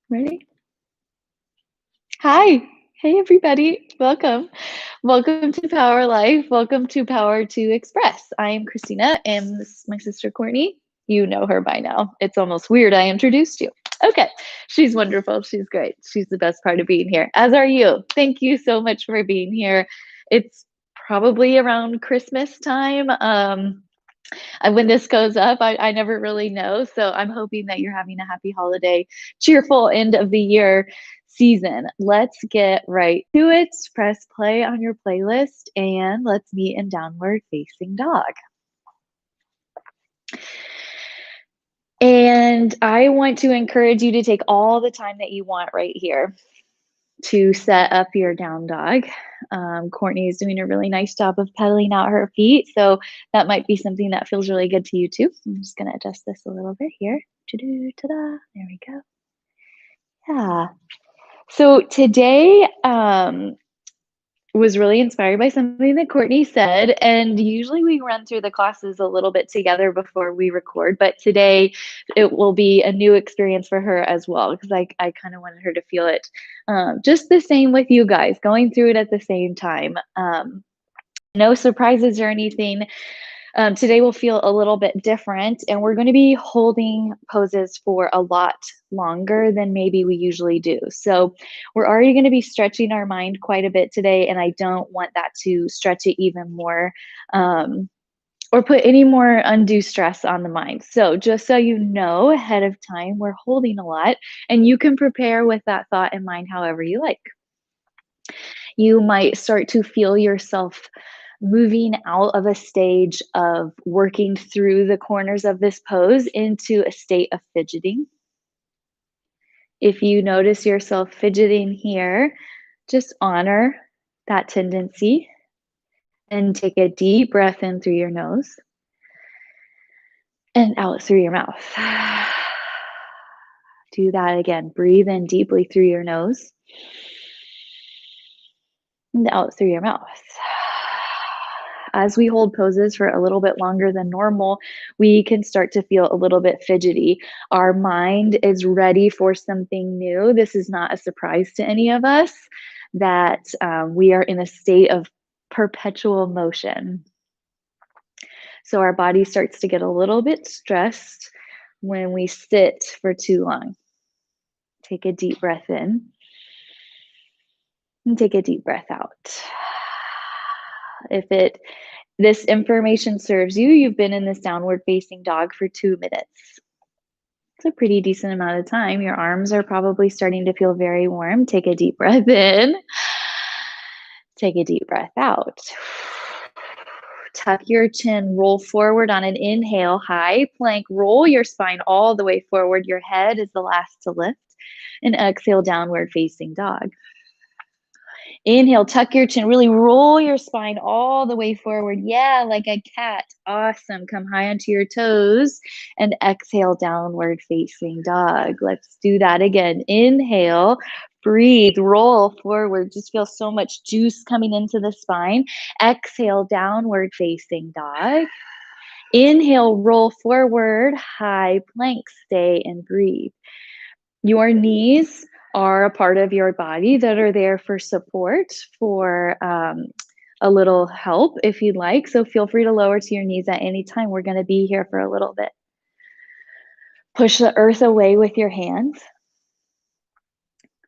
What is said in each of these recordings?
Ready? Hi. Hey, everybody. Welcome. Welcome to Power Life. Welcome to Power to Express. I am Kristina, and this is my sister Courtney. You know her by now. It's almost weird I introduced you. Okay. She's wonderful. She's great. She's the best part of being here, as are you. Thank you so much for being here. It's probably around Christmas time. When this goes up, I never really know. So I'm hoping that you're having a happy holiday, cheerful end of the year season. Let's get right to it. Press play on your playlist and let's meet in downward facing dog. And I want to encourage you to take all the time that you want right here to set up your down dog. Courtney is doing a really nice job of pedaling out her feet, so that might be something that feels really good to you too. I'm just going to adjust this a little bit here. Ta-da, there we go. Yeah. So today was really inspired by something that Courtney said, and usually we run through the classes a little bit together before we record, but today it will be a new experience for her as well, because I kind of wanted her to feel it just the same with you guys, going through it at the same time. No surprises or anything. Today will feel a little bit different, and we're going to be holding poses for a lot longer than maybe we usually do. So we're already going to be stretching our mind quite a bit today, and I don't want that to stretch it even more or put any more undue stress on the mind. So just so you know ahead of time, we're holding a lot, and you can prepare with that thought in mind however you like. You might start to feel yourself moving out of a stage of working through the corners of this pose into a state of fidgeting. If you notice yourself fidgeting here, just honor that tendency and take a deep breath in through your nose and out through your mouth. Do that again. Breathe in deeply through your nose and out through your mouth. As we hold poses for a little bit longer than normal, we can start to feel a little bit fidgety. Our mind is ready for something new. This is not a surprise to any of us that we are in a state of perpetual motion. So our body starts to get a little bit stressed when we sit for too long. Take a deep breath in and take a deep breath out. If this information serves you, you've been in this downward facing dog for 2 minutes. It's a pretty decent amount of time. Your arms are probably starting to feel very warm. Take a deep breath in. Take a deep breath out. Tuck your chin, roll forward on an inhale, high plank, roll your spine all the way forward. Your head is the last to lift. And exhale, downward facing dog. Inhale, tuck your chin, really roll your spine all the way forward. Yeah, like a cat. Awesome. Come high onto your toes and exhale, downward facing dog. Let's do that again. Inhale, breathe, roll forward. Just feel so much juice coming into the spine. Exhale, downward facing dog. Inhale, roll forward, high plank, stay and breathe. Your knees are a part of your body that are there for support, for a little help if you'd like. So feel free to lower to your knees at any time. We're going to be here for a little bit. Push the earth away with your hands.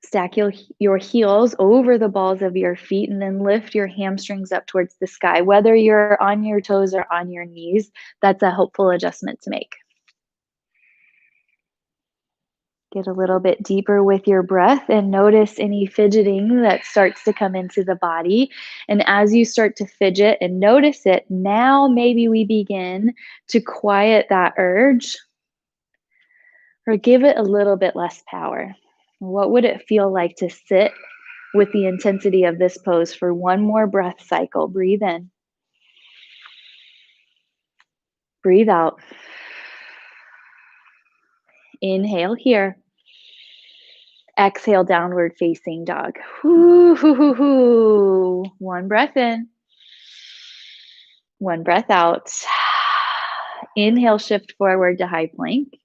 Stack your heels over the balls of your feet and then lift your hamstrings up towards the sky. Whether you're on your toes or on your knees, that's a helpful adjustment to make. Get a little bit deeper with your breath and notice any fidgeting that starts to come into the body. And as you start to fidget and notice it, now maybe we begin to quiet that urge or give it a little bit less power. What would it feel like to sit with the intensity of this pose for one more breath cycle? Breathe in. Breathe out. Inhale here. Exhale, downward facing dog. One breath in. One breath out. Inhale, shift forward to high plank.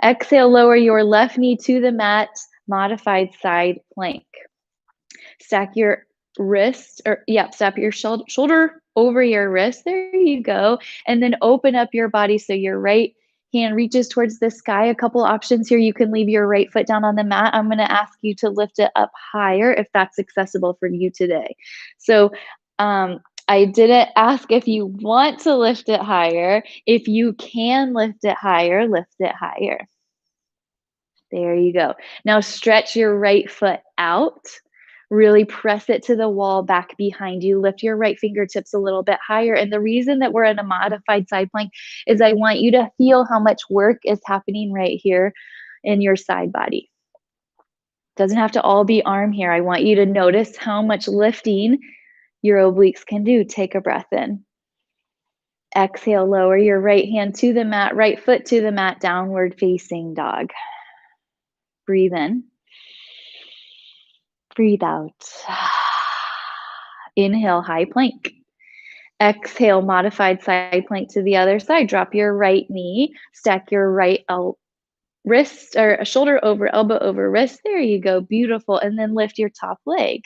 Exhale, lower your left knee to the mat. modified side plank. Stack your stack your shoulder over your wrist. There you go. And then open up your body so your right hand reaches towards the sky. A couple options here. You can leave your right foot down on the mat. I'm going to ask you to lift it up higher if that's accessible for you today. So, I didn't ask if you want to lift it higher. If you can lift it higher, lift it higher. There you go. Now stretch your right foot out. Really press it to the wall back behind you. Lift your right fingertips a little bit higher. And the reason that we're in a modified side plank is I want you to feel how much work is happening right here in your side body. Doesn't have to all be arm here. I want you to notice how much lifting your obliques can do. Take a breath in. Exhale, lower your right hand to the mat, right foot to the mat, downward facing dog. Breathe in. Breathe out. Inhale, high plank. Exhale, modified side plank to the other side. Drop your right knee. Stack your right wrist or a shoulder over elbow over wrist. There you go. Beautiful. And then lift your top leg.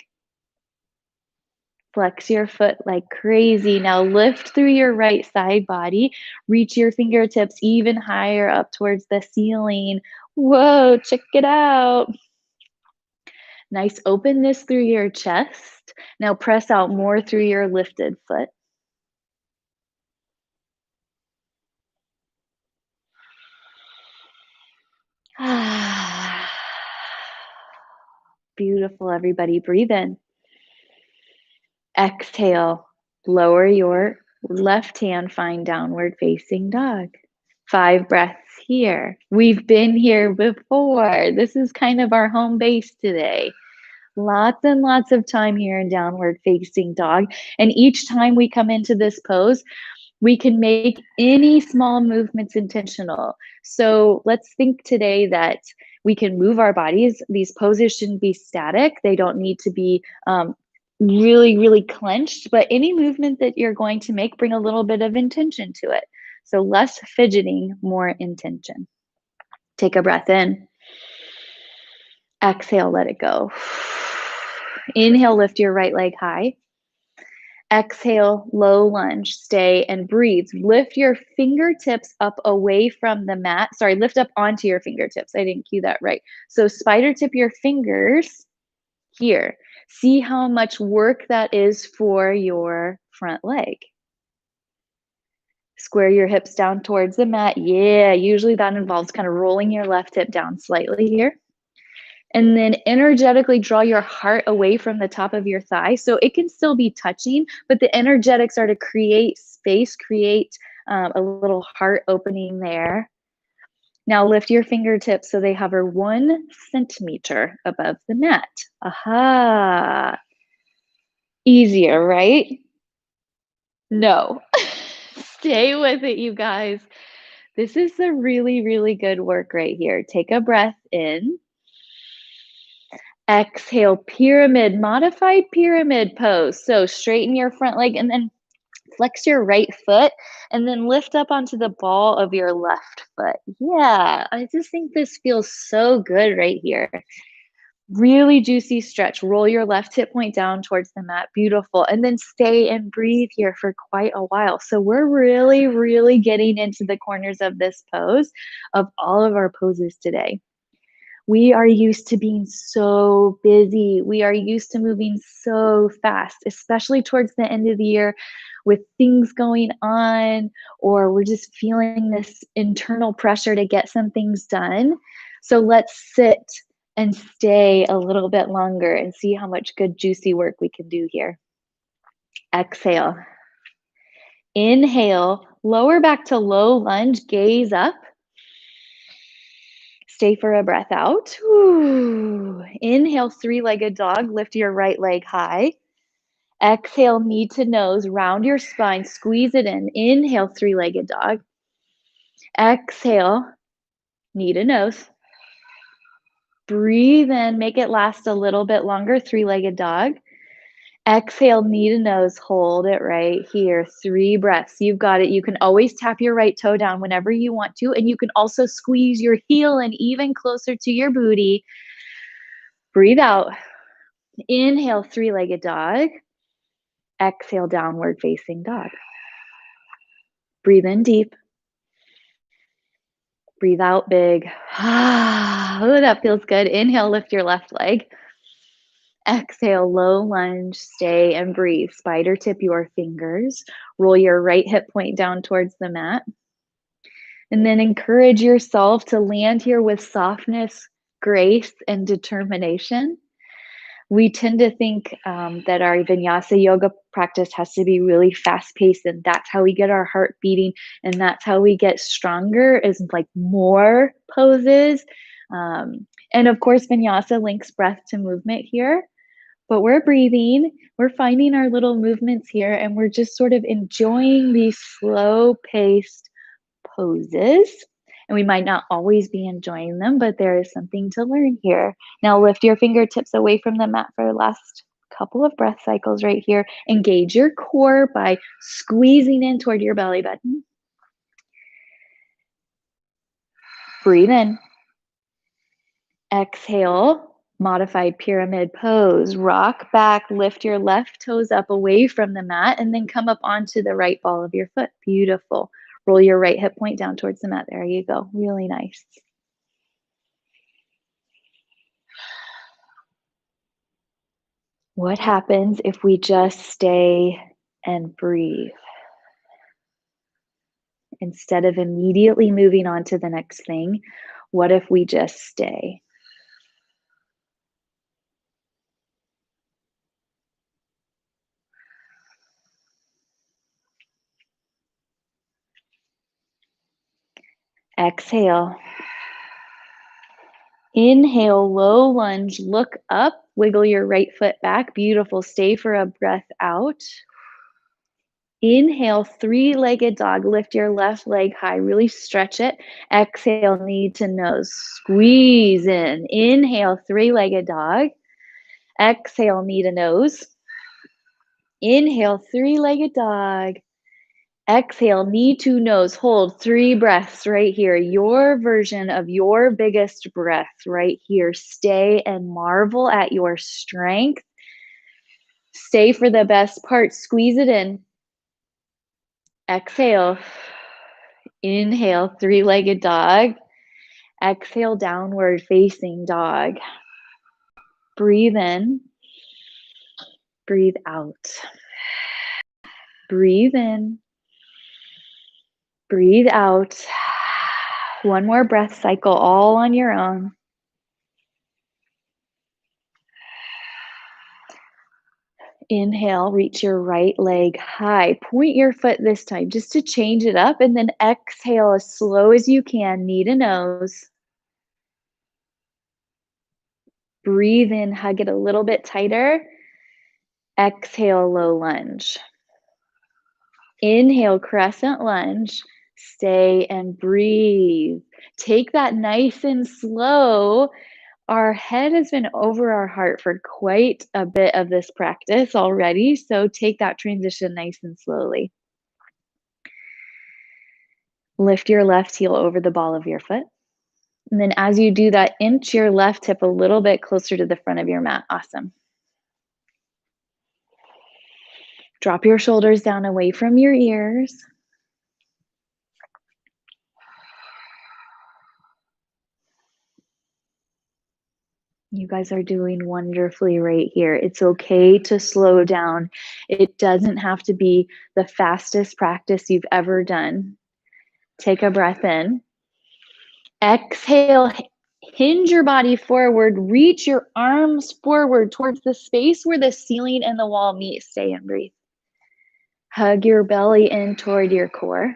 Flex your foot like crazy. Now lift through your right side body. Reach your fingertips even higher up towards the ceiling. Whoa, check it out. Nice openness through your chest. Now press out more through your lifted foot. Beautiful, everybody. Breathe in. Exhale. Lower your left hand, find downward facing dog. 5 breaths here. We've been here before. This is kind of our home base today. Lots and lots of time here in downward facing dog. And each time we come into this pose, we can make any small movements intentional. So let's think today that we can move our bodies. These poses shouldn't be static. They don't need to be really, really clenched, but any movement that you're going to make, bring a little bit of intention to it. So less fidgeting, more intention. Take a breath in. Exhale, let it go. Inhale, lift your right leg high. Exhale, low lunge, stay and breathe. Lift your fingertips up away from the mat. Sorry, lift up onto your fingertips. I didn't cue that right. So spider tip your fingers here. See how much work that is for your front leg. Square your hips down towards the mat. Yeah, usually that involves kind of rolling your left hip down slightly here. And then energetically draw your heart away from the top of your thigh. So it can still be touching, but the energetics are to create space, create a little heart opening there. Now lift your fingertips so they hover 1 centimeter above the mat. Aha. Easier, right? No. Stay with it, you guys. This is the really, really good work right here. Take a breath in. Exhale, pyramid, modified pyramid pose. So straighten your front leg and then flex your right foot and then lift up onto the ball of your left foot. Yeah, I just think this feels so good right here. Really juicy stretch. Roll your left hip point down towards the mat. Beautiful. And then stay and breathe here for quite a while. So we're really, really getting into the corners of this pose of all of our poses today. We are used to being so busy. We are used to moving so fast, especially towards the end of the year with things going on, or we're just feeling this internal pressure to get some things done. So let's sit and stay a little bit longer and see how much good, juicy work we can do here. Exhale. Inhale, lower back to low lunge, gaze up. Stay for a breath out. Ooh. Inhale, 3-legged dog. Lift your right leg high. Exhale, knee to nose. Round your spine. Squeeze it in. Inhale, 3-legged dog. Exhale, knee to nose. Breathe in. Make it last a little bit longer. 3-legged dog. Exhale, knee to nose. Hold it right here. 3 breaths. You've got it. You can always tap your right toe down whenever you want to. And you can also squeeze your heel in even closer to your booty. Breathe out. Inhale, three-legged dog. Exhale, downward facing dog. Breathe in deep. Breathe out big. Oh, that feels good. Inhale, lift your left leg. Exhale, low lunge, stay and breathe. Spider tip your fingers. Roll your right hip point down towards the mat. And then encourage yourself to land here with softness, grace, and determination. We tend to think that our vinyasa yoga practice has to be really fast paced, and that's how we get our heart beating, and that's how we get stronger, is like more poses. And of course, vinyasa links breath to movement here, but we're breathing, we're finding our little movements here, and we're just sort of enjoying these slow paced poses. And we might not always be enjoying them, but there is something to learn here. Now lift your fingertips away from the mat for the last couple of breath cycles right here. Engage your core by squeezing in toward your belly button. Breathe in. Exhale, modified pyramid pose. Rock back, lift your left toes up away from the mat, and then come up onto the right ball of your foot. Beautiful. Roll your right hip point down towards the mat. There you go. Really nice. What happens if we just stay and breathe? Instead of immediately moving on to the next thing, what if we just stay? Exhale. Inhale, low lunge, look up, wiggle your right foot back. Beautiful. Stay for a breath out. Inhale, three-legged dog. Lift your left leg high. Really stretch it. Exhale, knee to nose. Squeeze in. Inhale, three-legged dog. Exhale, knee to nose. Inhale, three-legged dog. Exhale, knee to nose. Hold 3 breaths right here. Your version of your biggest breath right here. Stay and marvel at your strength. Stay for the best part. Squeeze it in. Exhale. Inhale, three-legged dog. Exhale, downward facing dog. Breathe in. Breathe out. Breathe in. Breathe out. One more breath cycle all on your own. Inhale, reach your right leg high. Point your foot this time just to change it up. And then exhale as slow as you can, knee to nose. Breathe in, hug it a little bit tighter. Exhale, low lunge. Inhale, crescent lunge. Stay and breathe. Take that nice and slow. Our head has been over our heart for quite a bit of this practice already, so take that transition nice and slowly. Lift your left heel over the ball of your foot. And then as you do that, inch your left hip a little bit closer to the front of your mat. Awesome. Drop your shoulders down away from your ears. You guys are doing wonderfully right here. It's okay to slow down. It doesn't have to be the fastest practice you've ever done. Take a breath in. Exhale, hinge your body forward. Reach your arms forward towards the space where the ceiling and the wall meet. Stay and breathe. Hug your belly in toward your core.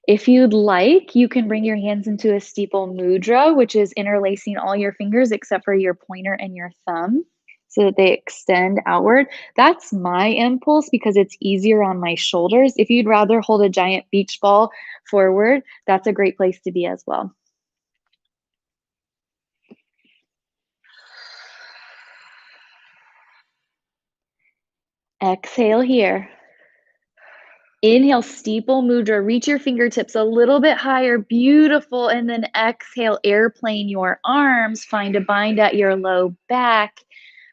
If you'd like, you can bring your hands into a Steeple Mudra, which is interlacing all your fingers except for your pointer and your thumb so that they extend outward. That's my impulse because it's easier on my shoulders. If you'd rather hold a giant beach ball forward, that's a great place to be as well. Exhale here. Inhale, Steeple Mudra. Reach your fingertips a little bit higher. Beautiful. And then exhale, airplane your arms. Find a bind at your low back.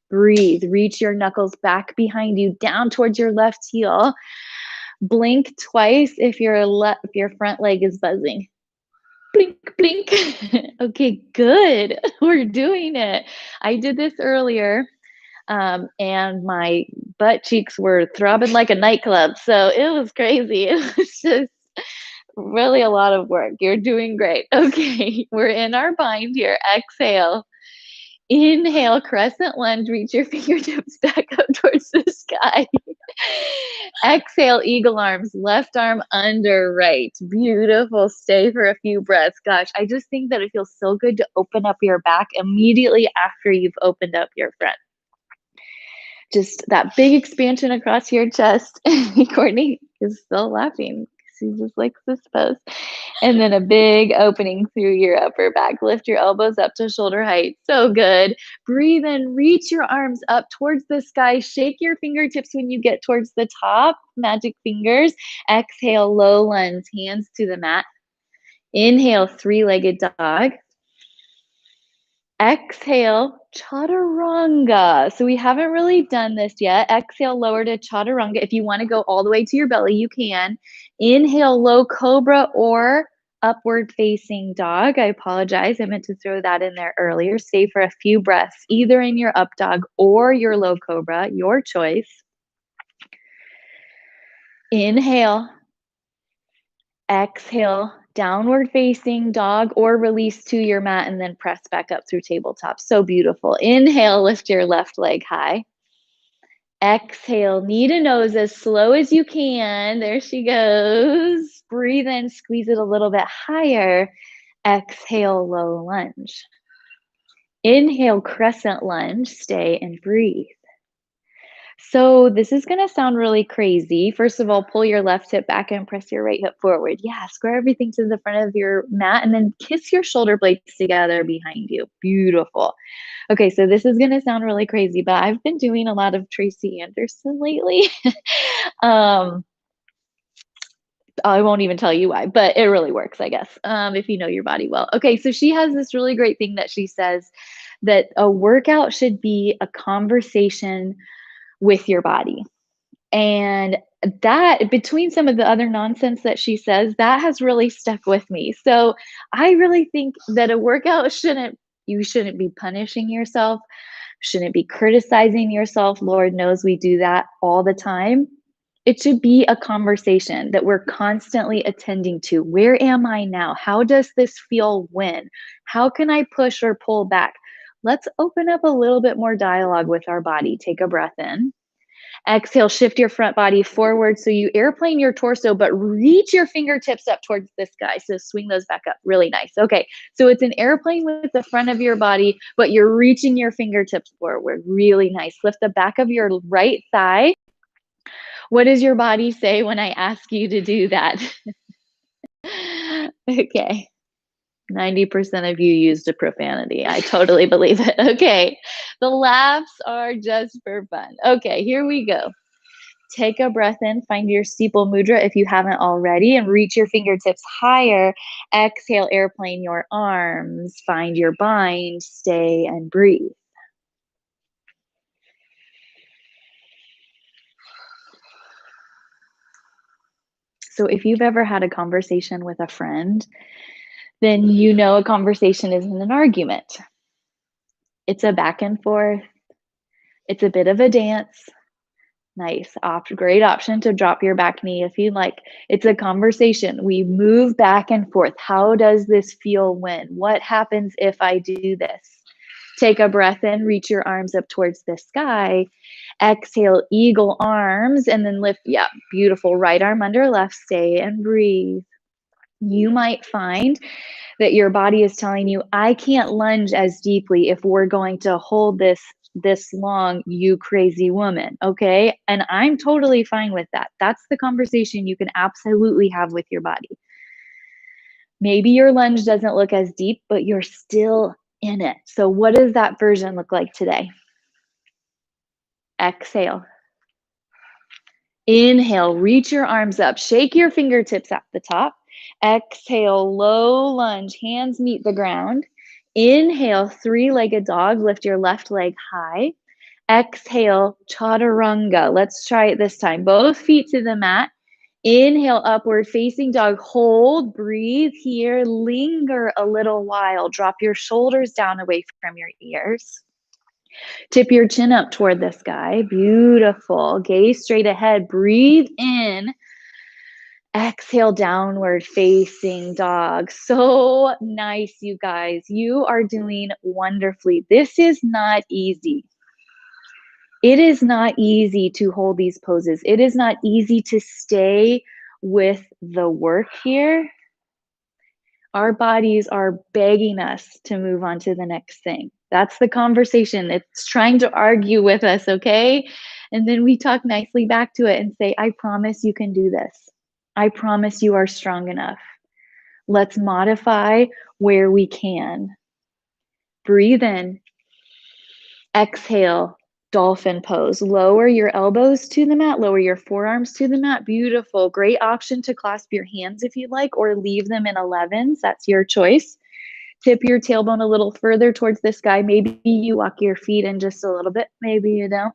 Breathe. Reach your knuckles back behind you, down towards your left heel. Blink twice if your front leg is buzzing. Blink, blink. Okay, good. We're doing it. I did this earlier, and my butt cheeks were throbbing like a nightclub. So it was crazy. It was just really a lot of work. You're doing great. Okay, we're in our bind here. Exhale. Inhale, crescent lunge. Reach your fingertips back up towards the sky. Exhale, eagle arms, left arm under right. Beautiful. Stay for a few breaths. Gosh, I just think that it feels so good to open up your back immediately after you've opened up your front. Just that big expansion across your chest. Courtney is still laughing. She just likes this pose. And then a big opening through your upper back. Lift your elbows up to shoulder height. So good. Breathe in, reach your arms up towards the sky. Shake your fingertips when you get towards the top. Magic fingers. Exhale, low lunge, hands to the mat. Inhale, three-legged dog. Exhale, chaturanga. So we haven't really done this yet. Exhale, lower to chaturanga. If you want to go all the way to your belly, you can. Inhale, low cobra or upward facing dog. I apologize. I meant to throw that in there earlier. Stay for a few breaths, either in your up dog or your low cobra, your choice. Inhale. Exhale, downward facing dog or release to your mat and then press back up through tabletop. So beautiful. Inhale, lift your left leg high. Exhale, knee to nose as slow as you can. There she goes. Breathe in, squeeze it a little bit higher. Exhale, low lunge. Inhale, crescent lunge. Stay and breathe. So this is going to sound really crazy. First of all, pull your left hip back and press your right hip forward. Yeah, square everything to the front of your mat and then kiss your shoulder blades together behind you. Beautiful. Okay, so this is going to sound really crazy, but I've been doing a lot of Tracy Anderson lately. I won't even tell you why, but it really works, I guess, if you know your body well. Okay, so she has this really great thing that she says that a workout should be a conversation with your body. And that, between some of the other nonsense that she says, that has really stuck with me. So I really think that a workout you shouldn't be punishing yourself, shouldn't be criticizing yourself. Lord knows we do that all the time. It should be a conversation that we're constantly attending to. Where am I now? How does this feel when? How can I push or pull back? Let's open up a little bit more dialogue with our body. Take a breath in. Exhale, shift your front body forward. So you airplane your torso, but reach your fingertips up towards the sky. So swing those back up. Really nice. Okay. So it's an airplane with the front of your body, but you're reaching your fingertips forward. Really nice. Lift the back of your right thigh. What does your body say when I ask you to do that? Okay. 90% of you used a profanity. I totally believe it. Okay. The laughs are just for fun. Okay, here we go. Take a breath in, find your Steeple Mudra if you haven't already, and reach your fingertips higher. Exhale, airplane your arms. Find your bind, stay, and breathe. So if you've ever had a conversation with a friend, then you know a conversation isn't an argument. It's a back and forth. It's a bit of a dance. Nice. Great option to drop your back knee if you like. It's a conversation. We move back and forth. How does this feel when? What happens if I do this? Take a breath in, reach your arms up towards the sky. Exhale, eagle arms, and then lift. Yeah, beautiful. Right arm under left. Stay and breathe. You might find that your body is telling you, I can't lunge as deeply if we're going to hold this long, you crazy woman. Okay. And I'm totally fine with that. That's the conversation you can absolutely have with your body. Maybe your lunge doesn't look as deep, but you're still in it. So what does that version look like today? Exhale. Inhale, reach your arms up, shake your fingertips at the top. Exhale, low lunge, hands meet the ground. Inhale, three-legged dog, lift your left leg high. Exhale, chaturanga. Let's try it this time. Both feet to the mat. Inhale, upward facing dog. Hold, breathe here, linger a little while. Drop your shoulders down away from your ears. Tip your chin up toward the sky. Beautiful. Gaze straight ahead. Breathe in. Exhale, downward facing dog. So nice, you guys. You are doing wonderfully. This is not easy. It is not easy to hold these poses. It is not easy to stay with the work here. Our bodies are begging us to move on to the next thing. That's the conversation. It's trying to argue with us, okay? And then we talk nicely back to it and say, I promise you can do this. I promise you are strong enough. Let's modify where we can. Breathe in. Exhale, dolphin pose. Lower your elbows to the mat, lower your forearms to the mat. Beautiful. Great option to clasp your hands if you'd like, or leave them in 11s. That's your choice. Tip your tailbone a little further towards the sky. Maybe you walk your feet in just a little bit. Maybe you don't.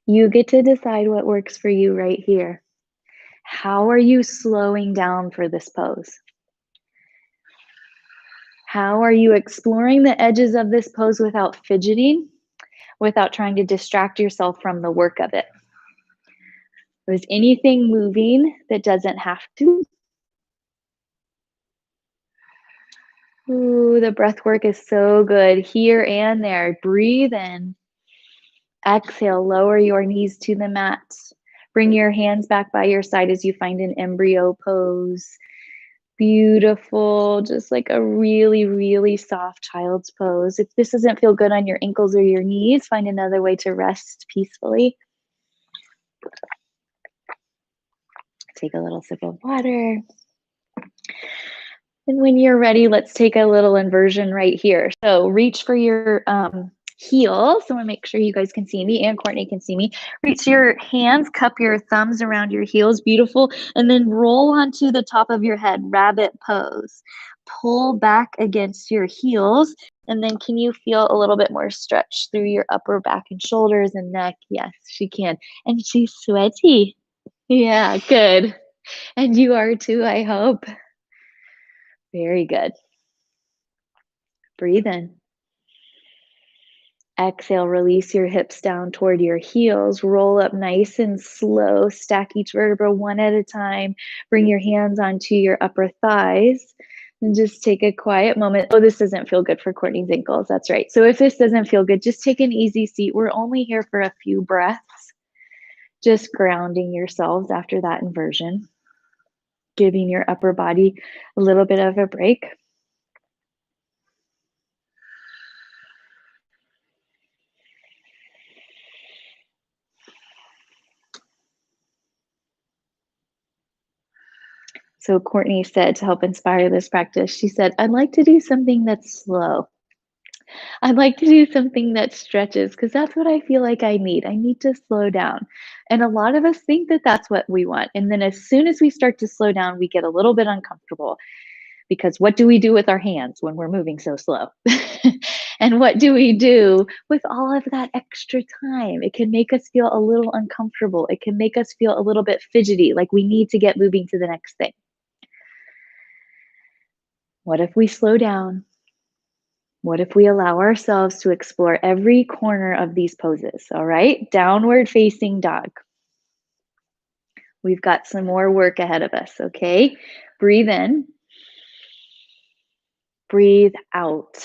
You get to decide what works for you right here. How are you slowing down for this pose? How are you exploring the edges of this pose without fidgeting, without trying to distract yourself from the work of it? Is anything moving that doesn't have to? Ooh, the breath work is so good here and there. Breathe in. Exhale, lower your knees to the mat. Bring your hands back by your side as you find an embryo pose. Beautiful, just like a really, really soft child's pose. If this doesn't feel good on your ankles or your knees, find another way to rest peacefully. Take a little sip of water. And when you're ready, let's take a little inversion right here. So reach for your heels. I want to make sure you guys can see me and Courtney can see me. Reach your hands, cup your thumbs around your heels. Beautiful. And then roll onto the top of your head, rabbit pose. Pull back against your heels. And then can you feel a little bit more stretch through your upper back and shoulders and neck? Yes, she can. And she's sweaty. Yeah, good. And you are too, I hope. Very good. Breathe in. Exhale, release your hips down toward your heels. Roll up nice and slow. Stack each vertebra one at a time. Bring your hands onto your upper thighs. And just take a quiet moment. Oh, this doesn't feel good for Courtney's ankles. That's right. So if this doesn't feel good, just take an easy seat. We're only here for a few breaths. Just grounding yourselves after that inversion. Giving your upper body a little bit of a break. So Courtney said, to help inspire this practice, she said, I'd like to do something that's slow. I'd like to do something that stretches because that's what I feel like I need. I need to slow down. And a lot of us think that that's what we want. And then as soon as we start to slow down, we get a little bit uncomfortable because what do we do with our hands when we're moving so slow? And what do we do with all of that extra time? It can make us feel a little uncomfortable. It can make us feel a little bit fidgety, like we need to get moving to the next thing. What if we slow down? What if we allow ourselves to explore every corner of these poses? All right, downward facing dog. We've got some more work ahead of us, okay? Breathe in. Breathe out.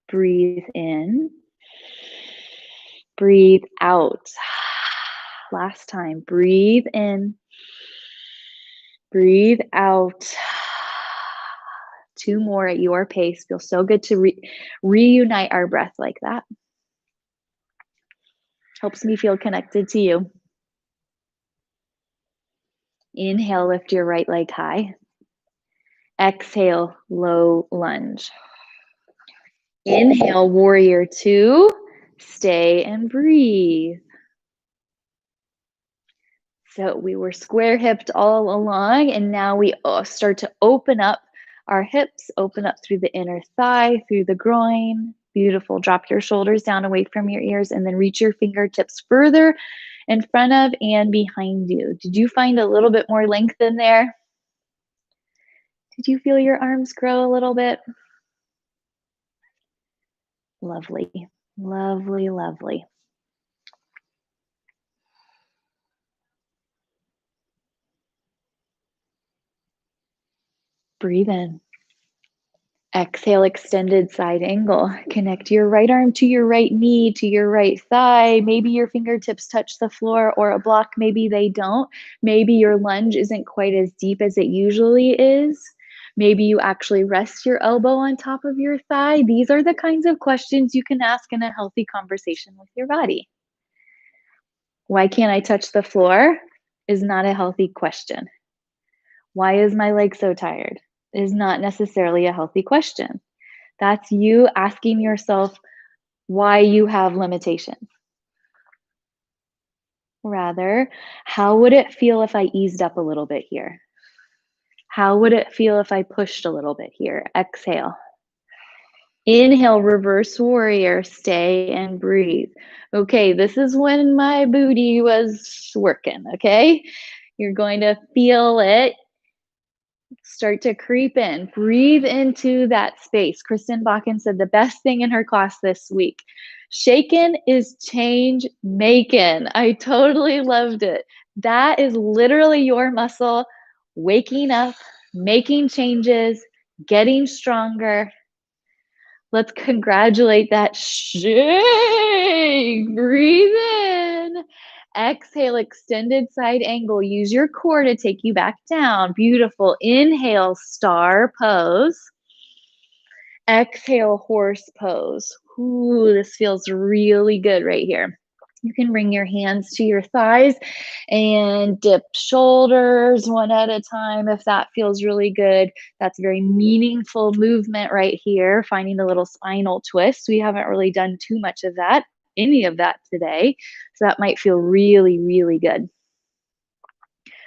Breathe in. Breathe out. Last time. Breathe in. Breathe out. Two more at your pace. Feels so good to reunite our breath like that. Helps me feel connected to you. Inhale, lift your right leg high. Exhale, low lunge. Inhale, warrior two. Stay and breathe. So we were square hipped all along, and now we start to open up our hips, open up through the inner thigh, through the groin. Beautiful. Drop your shoulders down away from your ears and then reach your fingertips further in front of and behind you. Did you find a little bit more length in there? Did you feel your arms grow a little bit? Lovely, lovely, lovely. Breathe in. Exhale, extended side angle. Connect your right arm to your right knee, to your right thigh. Maybe your fingertips touch the floor or a block. Maybe they don't. Maybe your lunge isn't quite as deep as it usually is. Maybe you actually rest your elbow on top of your thigh. These are the kinds of questions you can ask in a healthy conversation with your body. Why can't I touch the floor is not a healthy question. Why is my leg so tired? Is not necessarily a healthy question. That's you asking yourself why you have limitations. Rather, how would it feel if I eased up a little bit here? How would it feel if I pushed a little bit here? Exhale. Inhale, reverse warrior, stay and breathe. Okay, this is when my booty was working, okay? You're going to feel it start to creep in. Breathe into that space. Kristen Bakken said the best thing in her class this week. Shaken is change making. I totally loved it. That is literally your muscle waking up, making changes, getting stronger. Let's congratulate that shake. Breathe in. Exhale, extended side angle. Use your core to take you back down. Beautiful. Inhale, star pose. Exhale, horse pose. Ooh, this feels really good right here. You can bring your hands to your thighs and dip shoulders one at a time if that feels really good. That's very meaningful movement right here, finding the little spinal twist. We haven't really done too much of that, any of that today. So that might feel really, really good.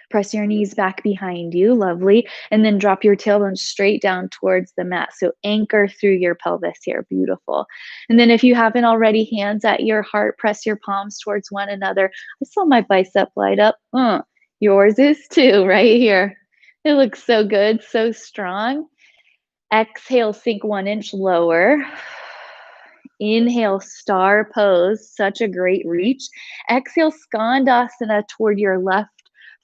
Press your knees back behind you, lovely. And then drop your tailbone straight down towards the mat. So anchor through your pelvis here, beautiful. And then if you haven't already, hands at your heart, press your palms towards one another. I saw my bicep light up. Yours is too, right here. It looks so good, so strong. Exhale, sink 1 inch lower. Inhale, star pose, such a great reach. Exhale, skandasana toward your left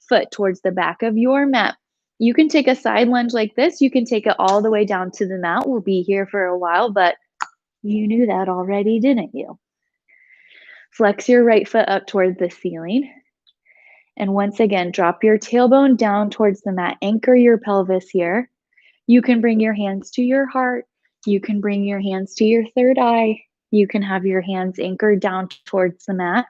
foot towards the back of your mat. You can take a side lunge like this. You can take it all the way down to the mat. We'll be here for a while, but you knew that already, didn't you? Flex your right foot up toward the ceiling. And once again, drop your tailbone down towards the mat. Anchor your pelvis here. You can bring your hands to your heart. You can bring your hands to your third eye. You can have your hands anchored down towards the mat.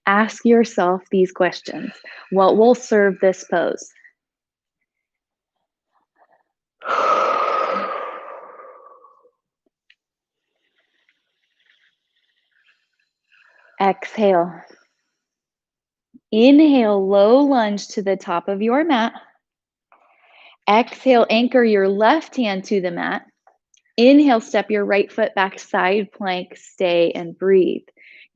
Ask yourself these questions. What will serve this pose? Exhale. Inhale, low lunge to the top of your mat. Exhale, anchor your left hand to the mat. Inhale, step your right foot back, side plank, stay and breathe.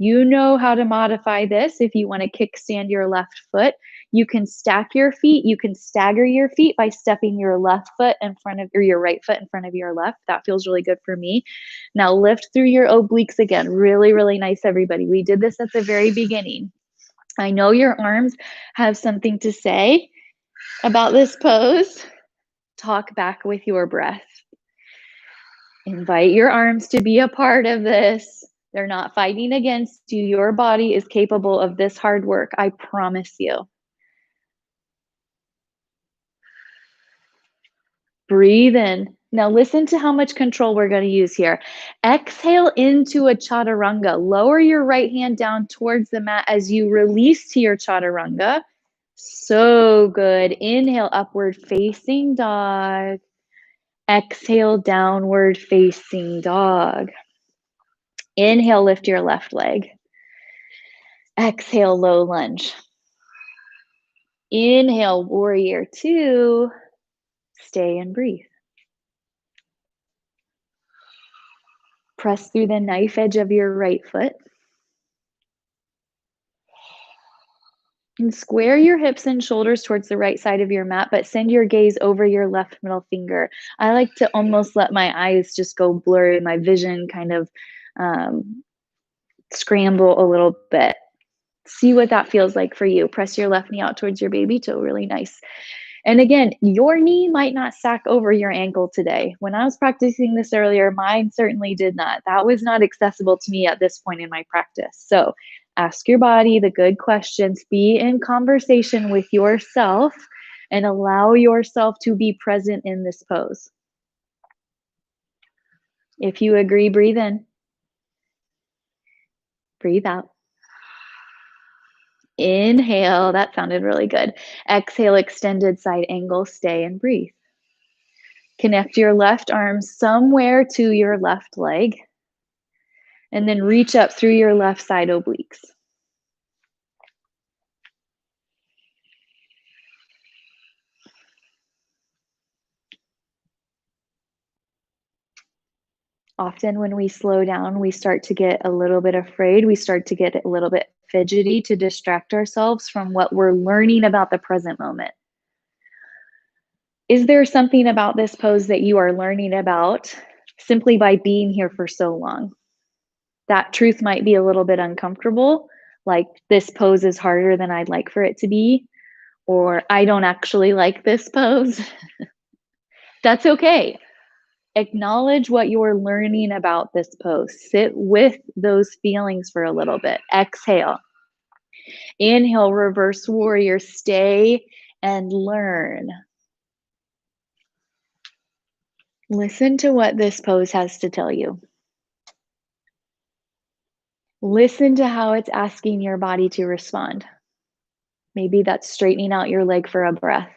You know how to modify this. If you want to kickstand your left foot, you can stack your feet. You can stagger your feet by stepping your left foot in front of, or your right foot in front of your left. That feels really good for me. Now lift through your obliques again. Really, really nice, everybody. We did this at the very beginning. I know your arms have something to say about this pose. Talk back with your breath. Invite your arms to be a part of this. They're not fighting against you. Your body is capable of this hard work. I promise you. Breathe in. Now listen to how much control we're going to use here. Exhale into a chaturanga. Lower your right hand down towards the mat as you release to your chaturanga. So good. Inhale, upward facing dog. Exhale, downward facing dog. Inhale, lift your left leg. Exhale, low lunge. Inhale, warrior two. Stay and breathe. Press through the knife edge of your right foot. And square your hips and shoulders towards the right side of your mat, but send your gaze over your left middle finger. I like to almost let my eyes just go blurry, my vision kind of scramble a little bit. See what that feels like for you. Press your left knee out towards your baby toe, really nice. And again, your knee might not sack over your ankle today. When I was practicing this earlier, mine certainly did not. That was not accessible to me at this point in my practice. So ask your body the good questions, be in conversation with yourself, and allow yourself to be present in this pose. If you agree, breathe in. Breathe out. Inhale, that sounded really good. Exhale, extended side angle, stay and breathe. Connect your left arm somewhere to your left leg, and then reach up through your left side obliques. Often when we slow down, we start to get a little bit afraid. We start to get a little bit fidgety to distract ourselves from what we're learning about the present moment. Is there something about this pose that you are learning about simply by being here for so long? That truth might be a little bit uncomfortable, like this pose is harder than I'd like for it to be, or I don't actually like this pose. That's okay. Acknowledge what you're learning about this pose. Sit with those feelings for a little bit. Exhale. Inhale, reverse warrior. Stay and learn. Listen to what this pose has to tell you. Listen to how it's asking your body to respond. Maybe that's straightening out your leg for a breath,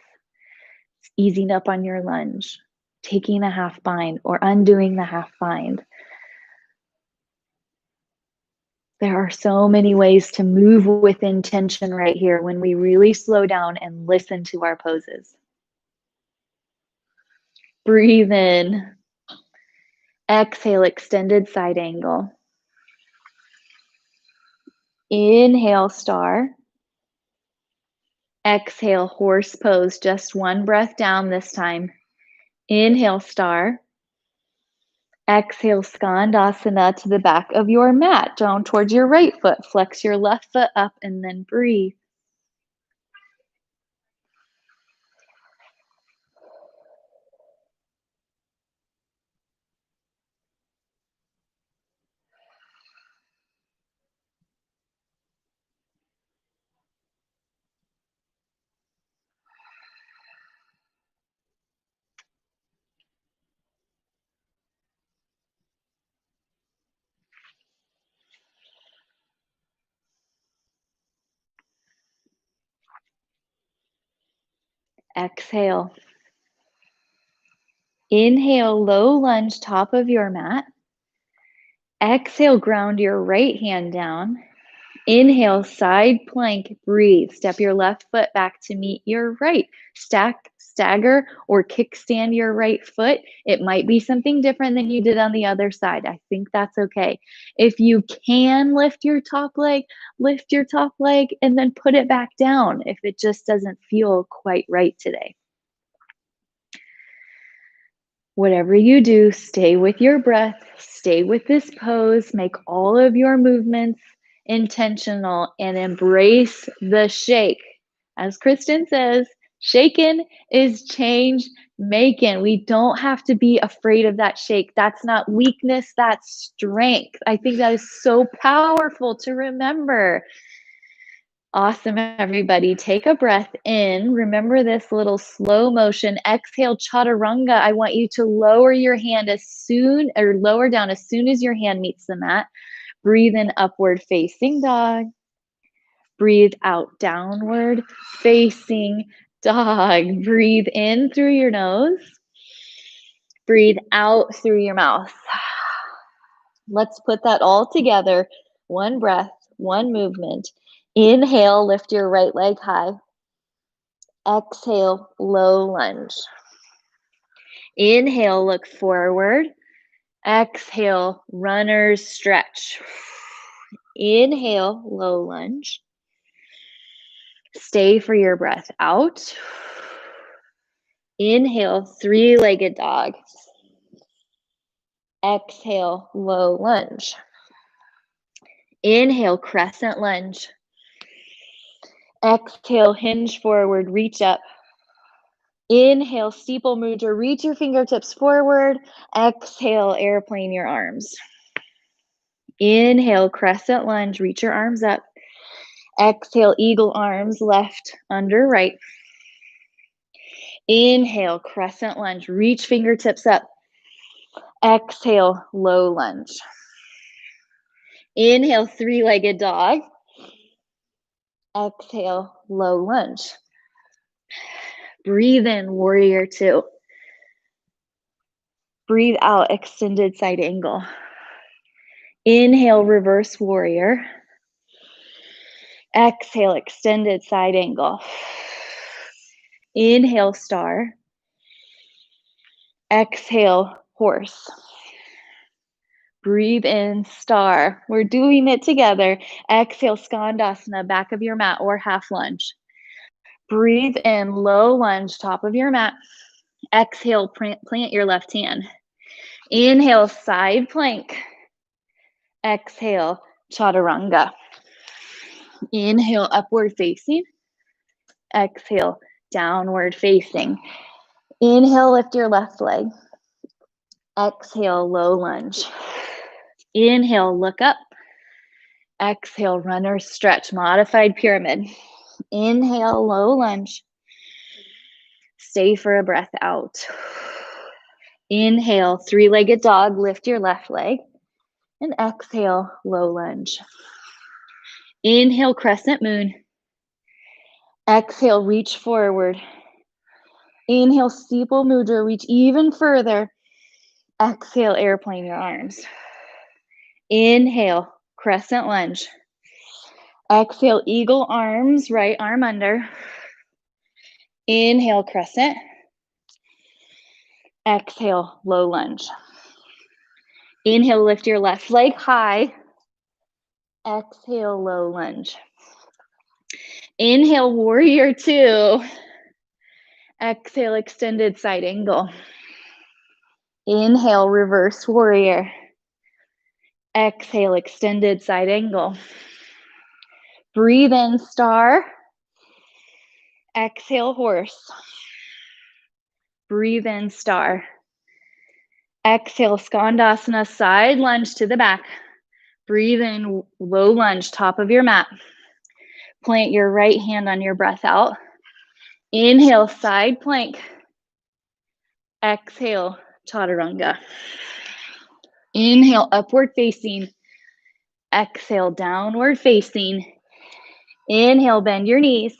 easing up on your lunge, taking a half bind, or undoing the half bind. There are so many ways to move with intention right here when we really slow down and listen to our poses. Breathe in. Exhale, extended side angle. Inhale, star. Exhale, horse pose. Just one breath down this time. Inhale, star. Exhale, skandasana to the back of your mat, down towards your right foot. Flex your left foot up and then breathe. Exhale. Inhale, low lunge, top of your mat. Exhale, ground your right hand down. Inhale, side plank, breathe. Step your left foot back to meet your right. Stack, stagger, or kickstand your right foot. It might be something different than you did on the other side. I think that's okay. If you can lift your top leg and then put it back down if it just doesn't feel quite right today. Whatever you do, stay with your breath, stay with this pose, make all of your movements intentional, and embrace the shake. As Kristen says, shaken is change making. We don't have to be afraid of that shake. That's not weakness, that's strength. I think that is so powerful to remember. Awesome, everybody. Take a breath in. Remember this little slow motion. Exhale, chaturanga. I want you to lower your hand lower down as soon as your hand meets the mat. Breathe in, upward facing dog. Breathe out, downward facing dog. Breathe in through your nose. Breathe out through your mouth. Let's put that all together. One breath, one movement. Inhale, lift your right leg high. Exhale, low lunge. Inhale, look forward. Exhale, runner's stretch. Inhale, low lunge. Stay for your breath out. Inhale, three-legged dog. Exhale, low lunge. Inhale, crescent lunge. Exhale, hinge forward, reach up. Inhale, Steeple Mudra, reach your fingertips forward. Exhale, airplane your arms. Inhale, crescent lunge, reach your arms up. Exhale, eagle arms, left under right. Inhale, crescent lunge, reach fingertips up. Exhale, low lunge. Inhale, three-legged dog. Exhale, low lunge. Breathe in, warrior two. Breathe out, extended side angle. Inhale, reverse warrior. Exhale, extended side angle. Inhale, star. Exhale, horse. Breathe in, star. We're doing it together. Exhale, skandasana, back of your mat or half lunge. Breathe in, low lunge, top of your mat. Exhale, plant your left hand. Inhale, side plank. Exhale, chaturanga. Inhale, upward facing. Exhale, downward facing. Inhale, lift your left leg. Exhale, low lunge. Inhale, look up. Exhale, runner stretch, modified pyramid. Inhale, low lunge. Stay for a breath out. Inhale, three-legged dog, lift your left leg. And exhale, low lunge. Inhale, crescent moon. Exhale, reach forward. Inhale, Steeple Mudra, reach even further. Exhale, airplane your arms. Inhale, crescent lunge. Exhale, eagle arms, right arm under. Inhale, crescent. Exhale, low lunge. Inhale, lift your left leg high. Exhale, low lunge. Inhale, warrior two. Exhale, extended side angle. Inhale, reverse warrior. Exhale, extended side angle. Breathe in, star. Exhale, horse. Breathe in, star. Exhale, skandasana, side lunge to the back. Breathe in, low lunge, top of your mat. Plant your right hand on your breath out. Inhale, side plank. Exhale, chaturanga. Inhale, upward facing. Exhale, downward facing. Inhale, bend your knees.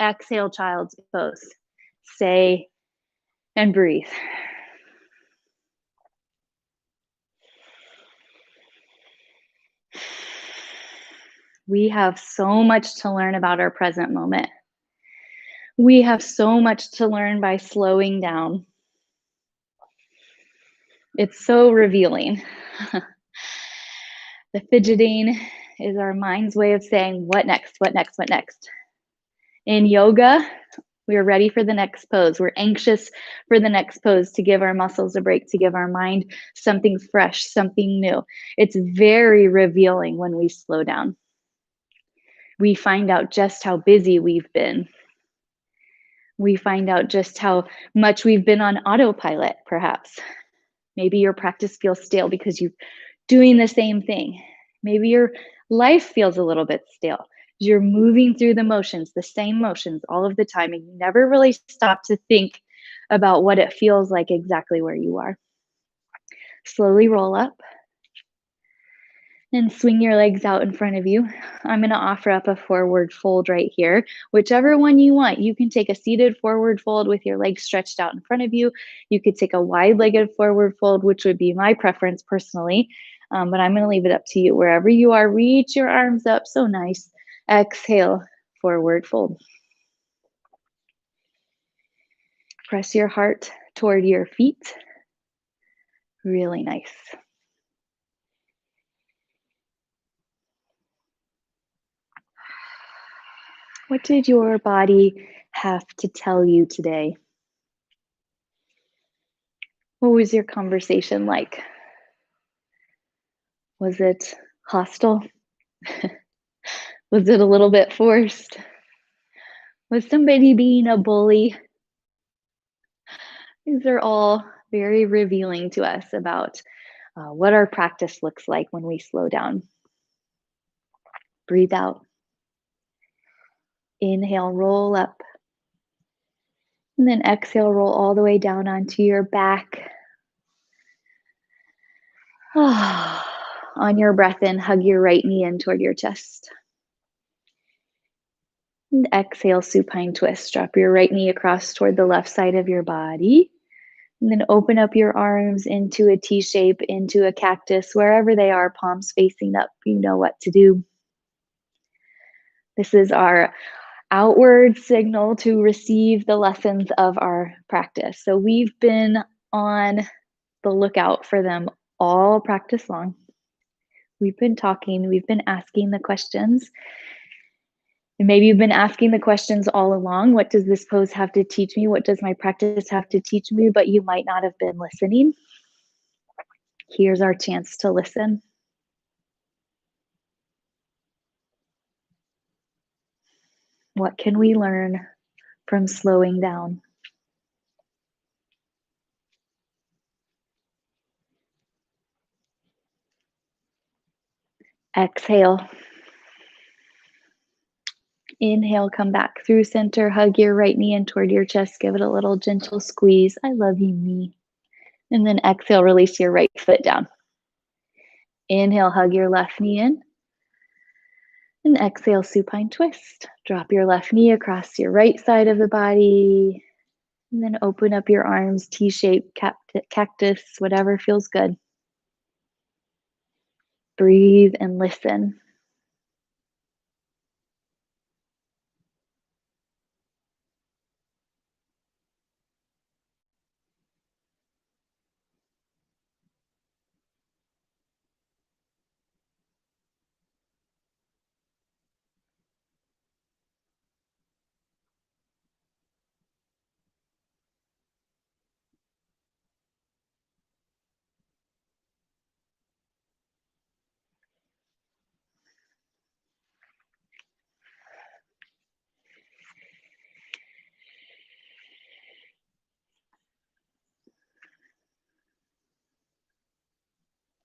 Exhale, child's pose. Stay and breathe. We have so much to learn about our present moment. We have so much to learn by slowing down. It's so revealing. The fidgeting is our mind's way of saying, what next, what next, what next? In yoga, we are ready for the next pose. We're anxious for the next pose to give our muscles a break, to give our mind something fresh, something new. It's very revealing when we slow down. We find out just how busy we've been. We find out just how much we've been on autopilot, perhaps. Maybe your practice feels stale because you're doing the same thing. Maybe your life feels a little bit stale. You're moving through the motions, the same motions all of the time, and you never really stop to think about what it feels like exactly where you are. Slowly roll up and swing your legs out in front of you. I'm going to offer up a forward fold right here. Whichever one you want. You can take a seated forward fold with your legs stretched out in front of you. You could take a wide-legged forward fold, which would be my preference personally. But I'm going to leave it up to you. Wherever you are, reach your arms up. So nice. Exhale, forward fold. Press your heart toward your feet. Really nice. What did your body have to tell you today? What was your conversation like? Was it hostile? Was it a little bit forced? Was somebody being a bully? These are all very revealing to us about what our practice looks like when we slow down. Breathe out. Inhale, roll up. And then exhale, roll all the way down onto your back. On your breath in, hug your right knee in toward your chest. And exhale, supine twist. Drop your right knee across toward the left side of your body. And then open up your arms into a T shape, into a cactus, wherever they are, palms facing up. You know what to do. This is our outward signal to receive the lessons of our practice. So we've been on the lookout for them all practice long. We've been talking, we've been asking the questions. And maybe you've been asking the questions all along. What does this pose have to teach me? What does my practice have to teach me? But you might not have been listening. Here's our chance to listen. What can we learn from slowing down? Exhale. Inhale, come back through center. Hug your right knee in toward your chest. Give it a little gentle squeeze. I love you, knee. And then exhale, release your right foot down. Inhale, hug your left knee in. And exhale, supine twist. Drop your left knee across your right side of the body. And then open up your arms, T-shape, cactus, whatever feels good. Breathe and listen.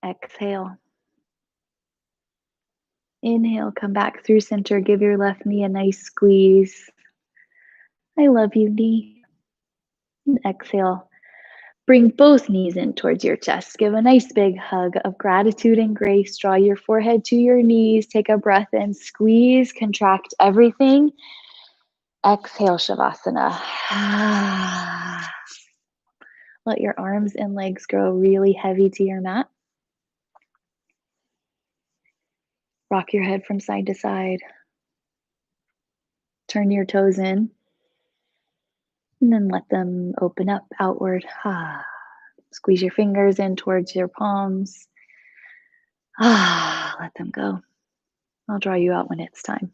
Exhale. Inhale, come back through center. Give your left knee a nice squeeze. I love you, knee. And exhale. Bring both knees in towards your chest. Give a nice big hug of gratitude and grace. Draw your forehead to your knees. Take a breath in. Squeeze, contract everything. Exhale, Shavasana. Let your arms and legs grow really heavy to your mat. Rock your head from side to side. Turn your toes in. And then let them open up outward. Squeeze your fingers in towards your palms. Let them go. I'll draw you out when it's time.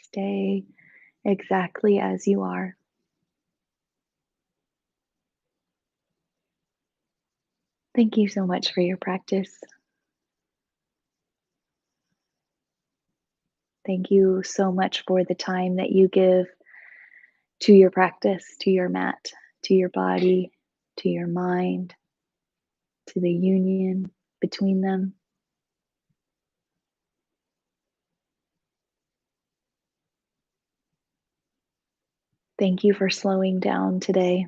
Stay exactly as you are. Thank you so much for your practice. Thank you so much for the time that you give to your practice, to your mat, to your body, to your mind, to the union between them. Thank you for slowing down today,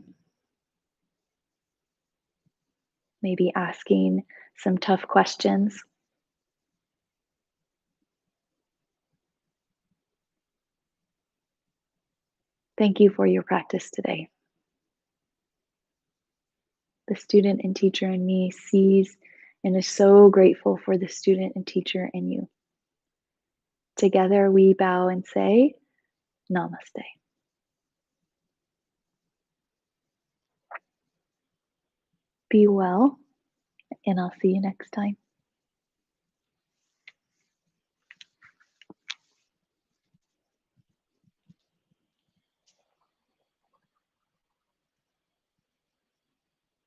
maybe asking some tough questions. Thank you for your practice today. The student and teacher in me sees and is so grateful for the student and teacher in you. Together we bow and say, Namaste. Be well, and I'll see you next time.